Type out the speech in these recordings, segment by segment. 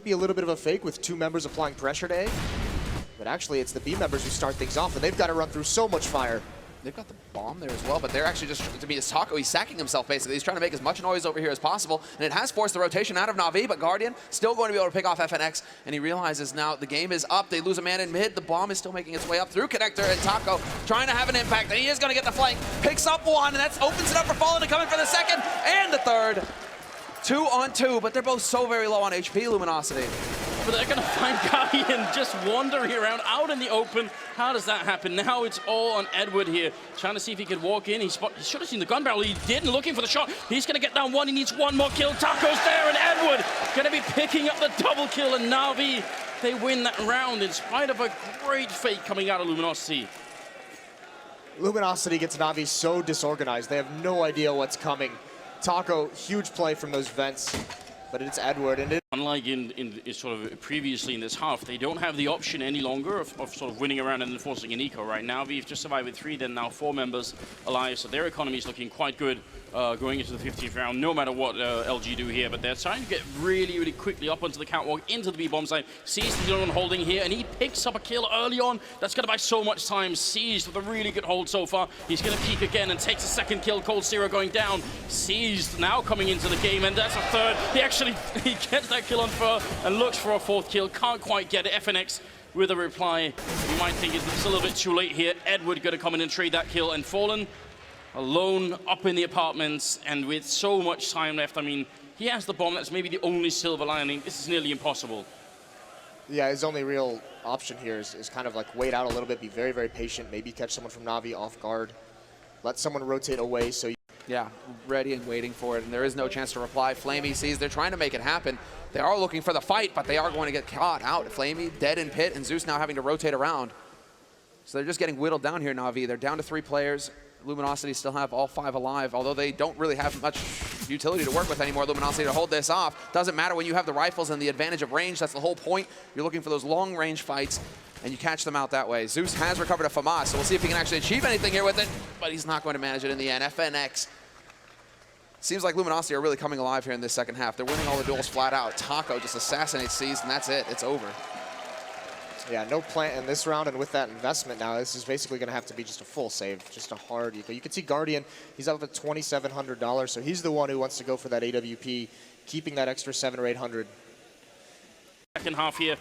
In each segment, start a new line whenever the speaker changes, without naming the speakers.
be a little bit of a fake with 2 members applying pressure to A. But actually, it's the B members who start things off, and they've got to run through so much fire.
They've got the bomb there as well, but they're actually just, to be as Taco, he's sacking himself basically. He's trying to make as much noise over here as possible, and it has forced the rotation out of Na'Vi, but Guardian still going to be able to pick off FNX, and he realizes now the game is up. They lose a man in mid. The bomb is still making its way up through Connector, and Taco trying to have an impact, and he is going to get the flank. Picks up one, and that opens it up for Fallen to come in for the second and the third. 2 on 2, but they're both so very low on HP, Luminosity.
But they're going to find Guardian just wandering around out in the open. How does that happen? Now it's all on Edward here, trying to see if he could walk in. He should have seen the gun barrel. He didn't, looking for the shot. He's going to get down one. He needs one more kill. Taco's there, and Edward going to be picking up the double kill. And Na'Vi, they win that round in spite of a great fake coming out of Luminosity.
Luminosity gets Na'Vi so disorganized. They have no idea what's coming. Taco, huge play from those vents, but it's Edward. And
unlike in sort of previously in this half, they don't have the option any longer of sort of winning around and enforcing an eco right now. We've just survived with 3, then now 4 members alive, so their economy is looking quite good going into the 15th round, no matter what LG do here. But they're trying to get really, really quickly up onto the catwalk, into the B-bomb side. Seized the only one holding here, and he picks up a kill early on. That's going to buy so much time. Seized with a really good hold so far. He's going to peek again and takes a second kill. Cold Zero going down. Seized now coming into the game, and that's a third. He gets that kill on Fur and looks for a 4th kill. Can't quite get it. FNX with a reply. You might think it's a little bit too late here. Edward going to come in and trade that kill, and Fallen alone up in the apartments, and with so much time left. I mean, he has the bomb. That's maybe the only silver lining. This is nearly impossible.
yeah, his only real option here is kind of like wait out a little bit, be very, very patient, maybe catch someone from Na'Vi off guard, let someone rotate away so
yeah, ready and waiting for it, and there is no chance to reply. Flamey sees they're trying to make it happen. They are looking for the fight, but they are going to get caught out. Flamey dead in pit, and Zeus now having to rotate around. So they're just getting whittled down here, Na'Vi. They're down to 3 players. Luminosity still have all 5 alive, although they don't really have much utility to work with anymore. Luminosity to hold this off. Doesn't matter when you have the rifles and the advantage of range. That's the whole point. You're looking for those long-range fights, and you catch them out that way. Zeus has recovered a FAMAS, so we'll see if he can actually achieve anything here with it, but he's not going to manage it in the end. FNX. Seems like Luminosity are really coming alive here in this second half. They're winning all the duels flat out. Taco just assassinates Seized, and that's it. It's over.
yeah, no plant in this round, and with that investment now, this is basically going to have to be just a full save, just a hard eco. You can see Guardian, he's up at $2,700, so he's the one who wants to go for that AWP, keeping that extra 700 or 800.
Second half here,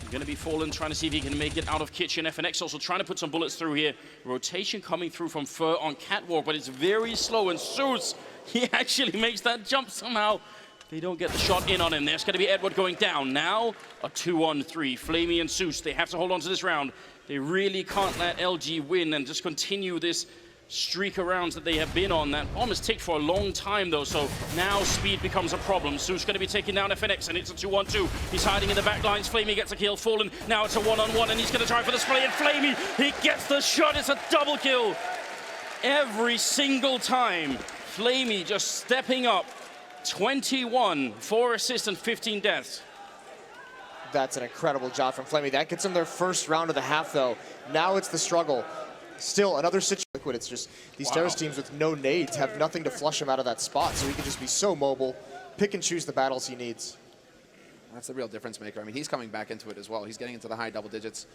going to be Fallen trying to see if he can make it out of kitchen. FNX also trying to put some bullets through here. Rotation coming through from Fur on catwalk, but it's very slow, and Zeus, he actually makes that jump somehow. They don't get the shot in on him. There's going to be Edward going down. Now a 2-on-3. Flamey and Zeus, they have to hold on to this round. They really can't let LG win and just continue this streak of rounds that they have been on. That bomb has ticked for a long time though, so now speed becomes a problem. Zeus going to be taking down FNX, and it's a 2-on-2. He's hiding in the back lines. Flamey gets a kill. Fallen, now it's a 1-on-1, and he's going to try for the spray, and Flamey, he gets the shot. It's a double kill. Every single time, Flamey just stepping up. 21, 4 assists and 15 deaths.
That's an incredible job from Flamey. That gets them their first round of the half though. Now it's the struggle. Still another situation. Liquid, it's just these terrorist teams with no nades have nothing to flush him out of that spot, so he can just be so mobile, pick and choose the battles he needs.
That's the real difference maker. I mean, he's coming back into it as well. He's getting into the high double digits.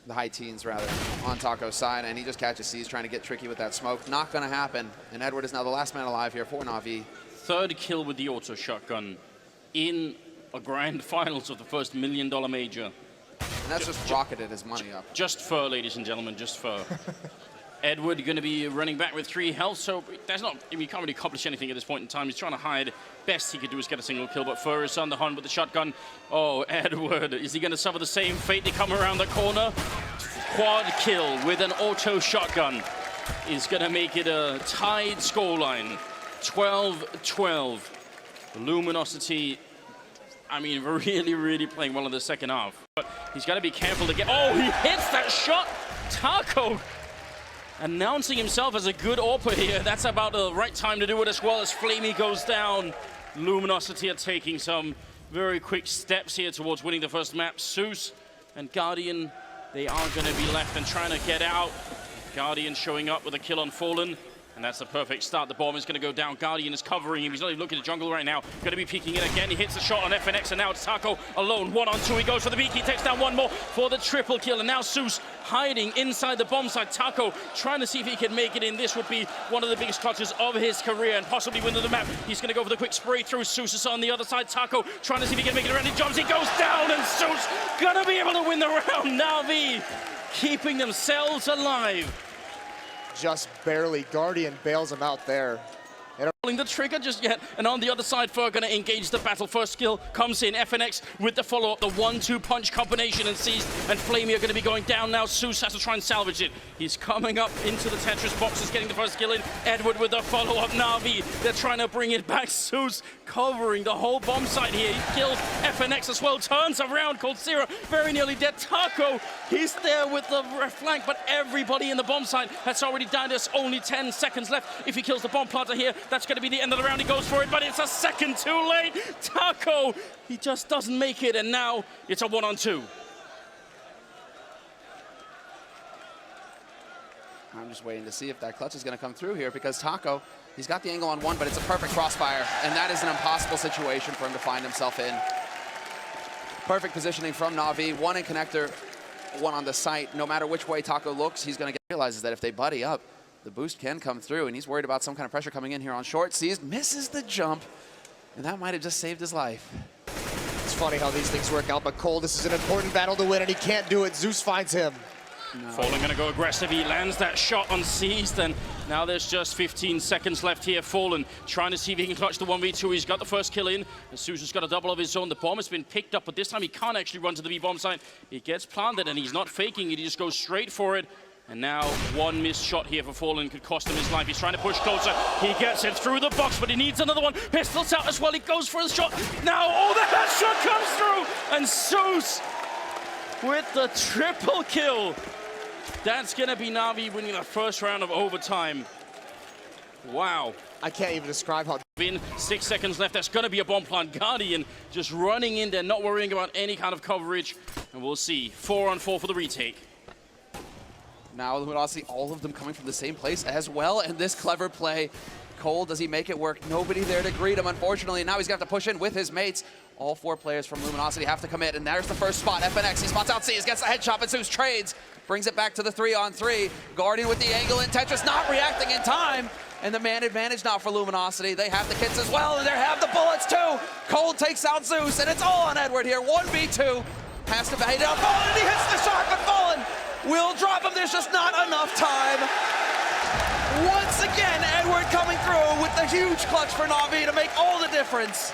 The high teens, rather, on Taco's side, and he just catches C's trying to get tricky with that smoke. Not going to happen, and Edward is now the last man alive here for Na'Vi.
Third kill with the auto shotgun in a grand finals of the first $1 million major.
And that's just rocketed his money up.
Just Fur, ladies and gentlemen, just Fur. Edward going to be running back with 3 health, so there's not, he can't really accomplish anything at this point in time. He's trying to hide. Best he could do is get a single kill, but Fur is on the hunt with the shotgun. Oh, Edward, is he going to suffer the same fate? They come around the corner. Quad kill with an auto shotgun is going to make it a tied scoreline. 12-12. Luminosity, I mean, really, really playing well in the second half. But he's got to be careful to get... Oh, he hits that shot! Taco announcing himself as a good AWPer here. That's about the right time to do it as well as Flamey goes down. Luminosity are taking some very quick steps here towards winning the first map. Zeus and Guardian, they are going to be left and trying to get out. Guardian showing up with a kill on Fallen. And that's the perfect start. The bomb is going to go down. Guardian is covering him. He's not even looking at the jungle right now. Going to be peeking in again. He hits the shot on FNX, and now it's Taco alone. 1-on-2. He goes for the beak. He takes down one more for the triple kill. And now Zeus hiding inside the bomb site. Taco trying to see if he can make it in. This would be one of the biggest clutches of his career and possibly win the map. He's going to go for the quick spray through. Zeus is on the other side. Taco trying to see if he can make it around. He jumps. He goes down, and Zeus going to be able to win the round. Na'Vi keeping themselves alive.
Just barely. Guardian bails him out there.
Pulling the trigger just yet, and on the other side, Fer going to engage the battle. First skill comes in. FNX with the follow-up, the 1-2 punch combination, and seized. And Flamey are going to be going down now. Zeus has to try and salvage it. He's coming up into the Tetris boxes, getting the first kill in. Edward with the follow-up. Na'Vi, they're trying to bring it back. Zeus covering the whole bomb site here. He kills FNX as well. Turns around. Cold Zero very nearly dead. Taco, he's there with the flank, but everybody in the bomb site has already died. There's only 10 seconds left. If he kills the bomb planter here, that's going to be the end of the round. He goes for it, but it's a second too late. Taco, he just doesn't make it, and now it's a 1-on-2.
I'm just waiting to see if that clutch is going to come through here, because Taco, he's got the angle on one, but it's a perfect crossfire, and that is an impossible situation for him to find himself in. Perfect positioning from Na'Vi, one in connector, one on the site. No matter which way Taco looks, he's going to realize that if they buddy up, the boost can come through, and he's worried about some kind of pressure coming in here on short. Sees, misses the jump, and that might have just saved his life.
It's funny how these things work out, but Cole, this is an important battle to win, and he can't do it. Zeus finds him.
No. Fallen going to go aggressive. He lands that shot on Seized, and now there's just 15 seconds left here. Fallen trying to see if he can clutch the 1v2. He's got the first kill in. And Zeus got a double of his own. The bomb has been picked up, but this time he can't actually run to the B bomb site. He gets planted, and he's not faking it. He just goes straight for it. And now one missed shot here for Fallen could cost him his life. He's trying to push closer. He gets it through the box, but he needs another one. Pistols out as well. He goes for his shot. Now, oh, the headshot comes through. And Zeus with the triple kill. That's going to be Na'Vi winning the first round of overtime. Wow.
I can't even describe how...
In 6 seconds left, that's going to be a bomb plant. Guardian just running in there, not worrying about any kind of coverage. And we'll see. 4-on-4 for the retake.
Now Luminosity, all of them coming from the same place as well, and this clever play. Cole, does he make it work? Nobody there to greet him, unfortunately. Now he's got to push in with his mates. All 4 players from Luminosity have to commit, and there's the first spot. FNX, he spots out Seas, gets the headshot, and Zeus trades. Brings it back to the 3-on-3. Guardian with the angle, and Tetris not reacting in time. And the man advantage now for Luminosity. They have the kits as well, and they have the bullets too. Cole takes out Zeus, and it's all on Edward here. 1v2. Has to bait out Fallen, and he hits the shot, but Fallen will drop him. There's just not enough time. Once again, Edward coming through with the huge clutch for Na'Vi to make all the difference.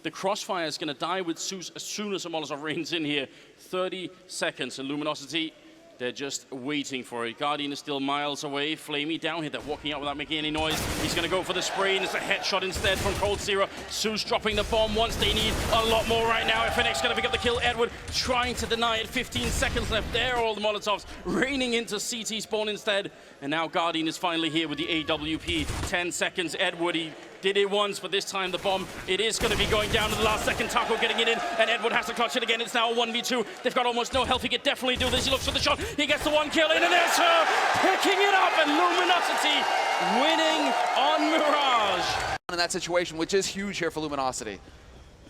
The crossfire is going to die with Zeus as soon as the Molotov rains in here. 30 seconds, and Luminosity, they're just waiting for it. Guardian is still miles away. Flamey down here. They're walking out without making any noise. He's going to go for the spray, and it's a headshot instead from Cold Zero. Zeus dropping the bomb once. They need a lot more right now. FNX going to pick up the kill. Edward trying to deny it. 15 seconds left. There are all the Molotovs raining into CT spawn instead. And now Guardian is finally here with the AWP. 10 seconds. Edward, he did it once, but this time the bomb, it is going to be going down to the last second. Taco getting it in, and Edward has to clutch it again. It's now a 1v2. They've got almost no health. He could definitely do this. He looks for the shot. He gets the 1 kill in, and there's her picking it up, and Luminosity winning on Mirage.
In that situation, which is huge here for Luminosity.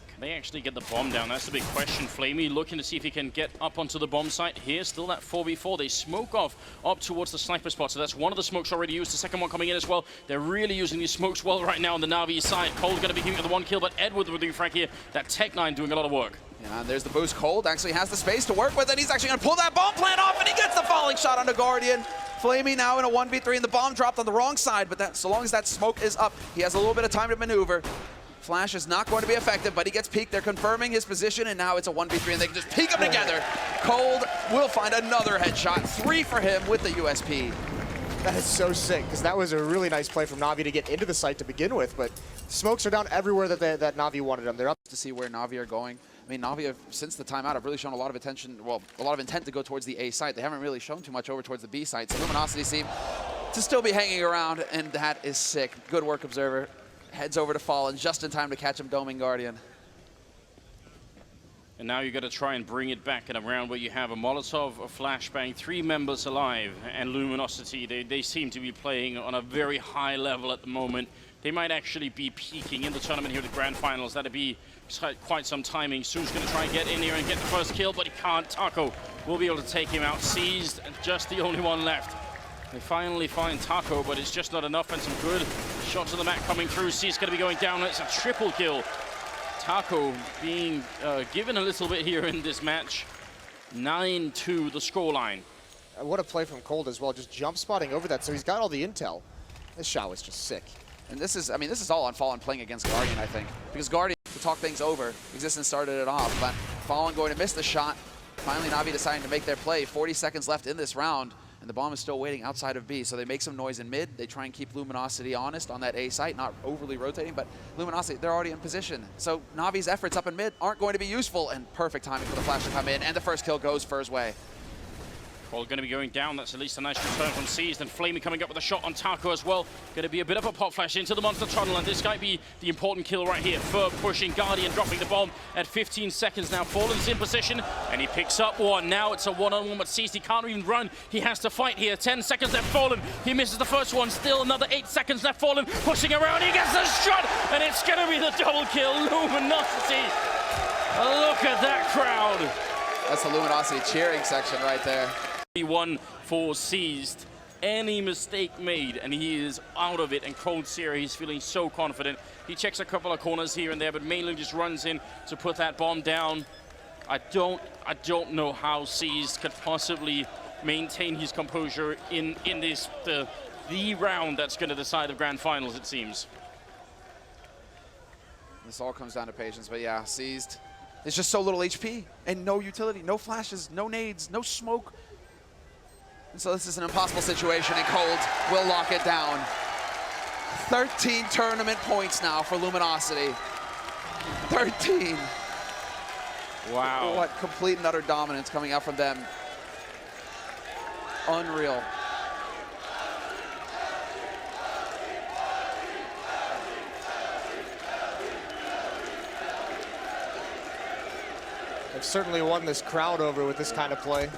Can they actually get the bomb down? That's the big question. Flamey looking to see if he can get up onto the bomb site. Here's still that 4v4. They smoke off up towards the sniper spot. So that's one of the smokes already used. The second one coming in as well. They're really using these smokes well right now on the Na'Vi side. Cole's going to be giving the 1 kill, but Edward with the Frank here. That Tech-9 doing a lot of work.
Yeah, and there's the boost. Cold actually has the space to work with, and he's actually going to pull that bomb plant off, and he gets the falling shot onto Guardian. Flamey now in a 1v3, and the bomb dropped on the wrong side, but so long as that smoke is up, he has a little bit of time to maneuver. Flash is not going to be effective, but he gets peeked. They're confirming his position, and now it's a 1v3, and they can just peek them together. Cold will find another headshot. 3 for him with the USP.
That is so sick, because that was a really nice play from Na'Vi to get into the site to begin with, but smokes are down everywhere that Na'Vi wanted them. They're up
to see where Na'Vi are going. I mean, Na'Vi have, since the timeout, have really shown a lot of attention, well, a lot of intent to go towards the A site. They haven't really shown too much over towards the B site, so Luminosity seem to still be hanging around, and that is sick. Good work, Observer. Heads over to Fallen just in time to catch him doming Guardian.
And now you got to try and bring it back in a round where you have a Molotov, a Flashbang, 3 members alive, and Luminosity. They seem to be playing on a very high level at the moment. They might actually be peaking in the tournament here at the Grand Finals. That'd be quite some timing. Su's going to try and get in here and get the first kill, but he can't. Taco will be able to take him out. Seized, and just the only one left. They finally find Taco, but it's just not enough, and some good shots of the map coming through. C's going to be going down. It's a triple kill. Taco being given a little bit here in this match. 9-2 the scoreline.
What a play from Cold as well, just jump spotting over that, so he's got all the intel. This shot was just sick.
And this is, I mean, this is all on Fallen playing against Guardian, I think. Because Guardian, to talk things over, Existence started it off, but Fallen going to miss the shot. Finally, Na'Vi deciding to make their play. 40 seconds left in this round, and the bomb is still waiting outside of B. So they make some noise in mid. They try and keep Luminosity honest on that A site, not overly rotating, but Luminosity, they're already in position. So Na'Vi's efforts up in mid aren't going to be useful, and perfect timing for the flash to come in, and the first kill goes Fur's way.
Well, going to be going down. That's at least a nice return from Seized. And Flamey coming up with a shot on Taco as well. Going to be a bit of a pop flash into the monster tunnel. And this might be the important kill right here. Fur pushing, Guardian dropping the bomb at 15 seconds now. Fallen's in position, and he picks up one. Now it's a one-on-one with Seized. He can't even run. He has to fight here. 10 seconds left, Fallen. He misses the first one. Still another 8 seconds left, Fallen. Pushing around. He gets the shot, and it's going to be the double kill. Luminosity. Look at that crowd.
That's the Luminosity cheering section right there.
One for Seized. Any mistake made, and he is out of it. And Cold Sierra, he's feeling so confident. He checks a couple of corners here and there, but mainly just runs in to put that bomb down. I don't know how Seized could possibly maintain his composure in this the round that's going to decide the Grand Finals, it seems.
This all comes down to patience, but yeah, Seized. It's just so little HP and no utility, no flashes, no nades, no smoke. And so this is an impossible situation, and Cold will lock it down. 13 tournament points now for Luminosity. 13.
Wow.
What complete and utter dominance coming out from them. Unreal.
They've certainly won this crowd over with this kind of play.